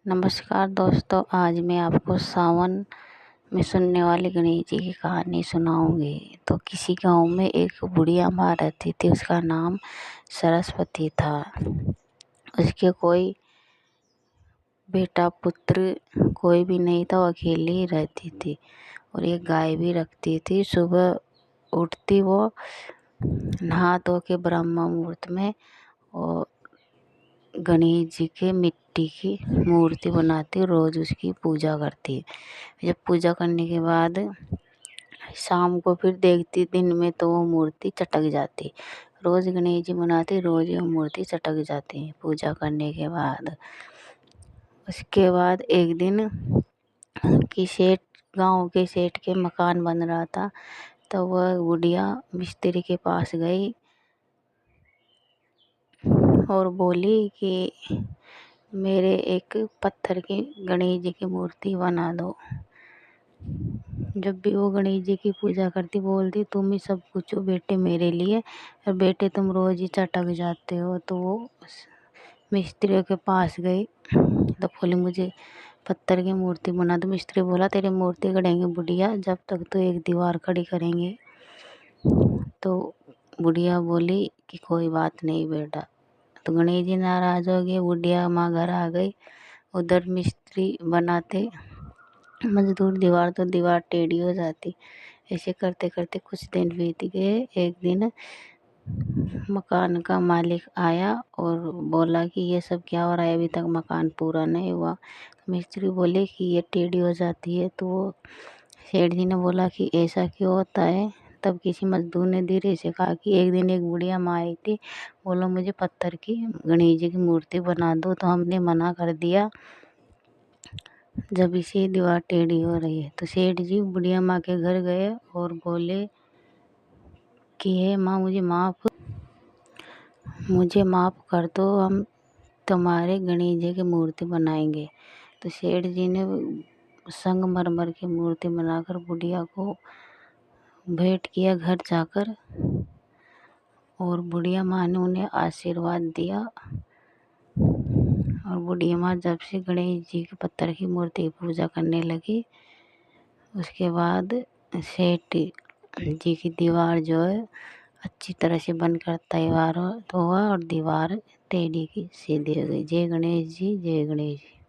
नमस्कार दोस्तों, आज मैं आपको सावन में सुनने वाली गणेश जी की कहानी सुनाऊंगी। तो किसी गांव में एक बुढ़िया माँ रहती थी। उसका नाम सरस्वती था। उसके कोई बेटा पुत्र कोई भी नहीं था। वो अकेली ही रहती थी और एक गाय भी रखती थी। सुबह उठती वो, नहा धो के ब्रह्म मुहूर्त में और गणेश जी के मिट्टी की मूर्ति बनाती, रोज़ उसकी पूजा करती। जब पूजा करने के बाद शाम को फिर देखती दिन में तो वो मूर्ति चटक जाती। रोज़ गणेश जी बनाती, रोज़ वो मूर्ति चटक जाती पूजा करने के बाद। उसके बाद एक दिन गांव के सेठ के मकान बन रहा था, तो वह बुढ़िया मिस्त्री के पास गई और बोली कि मेरे एक पत्थर की गणेश जी की मूर्ति बना दो। जब भी वो गणेश जी की पूजा करती बोलती, तुम ही सब कुछ हो बेटे मेरे लिए, और बेटे तुम रोज ही चटक जाते हो। तो वो मिस्त्री के पास गई तो बोली मुझे पत्थर की मूर्ति बना दो। मिस्त्री बोला तेरी मूर्ति गढ़ेंगे बुढ़िया जब तक तो एक दीवार खड़ी करेंगे। तो बुढ़िया बोली कि कोई बात नहीं बेटा। तो गणेश जी नाराज हो गए। बुढ़िया माँ घर आ गई। उधर मिस्त्री बनाते मजदूर दीवार, तो दीवार टेढ़ी हो जाती। ऐसे करते करते कुछ दिन बीत गए। एक दिन मकान का मालिक आया और बोला कि ये सब क्या हो रहा है, अभी तक मकान पूरा नहीं हुआ। मिस्त्री बोले कि ये टेढ़ी हो जाती है। तो वो सेठ जी ने बोला कि ऐसा क्यों होता है। तब किसी मजदूर ने धीरे से कहा कि एक दिन एक बुढ़िया माँ आई थी, बोलो मुझे पत्थर की गणेश जी की मूर्ति बना दो, तो हमने मना कर दिया जब इसी दीवार टेढ़ी हो रही है। तो सेठ जी बुढ़िया माँ के घर गए और बोले कि हे माँ मुझे माफ़ कर दो, हम तुम्हारे गणेश जी की मूर्ति बनाएंगे। तो सेठ जी ने संगमरमर की मूर्ति बनाकर बुढ़िया को भेंट किया घर जाकर, और बुढ़िया माँ ने उन्हें आशीर्वाद दिया। और बुढ़िया माँ जब से गणेश जी के पत्थर की मूर्ति की पूजा करने लगी, उसके बाद सेठ जी की दीवार जो है अच्छी तरह से बनकर तैयार हुआ और दीवार टेढ़ी की सीधी हो गई। जय गणेश जी, जय गणेश जी।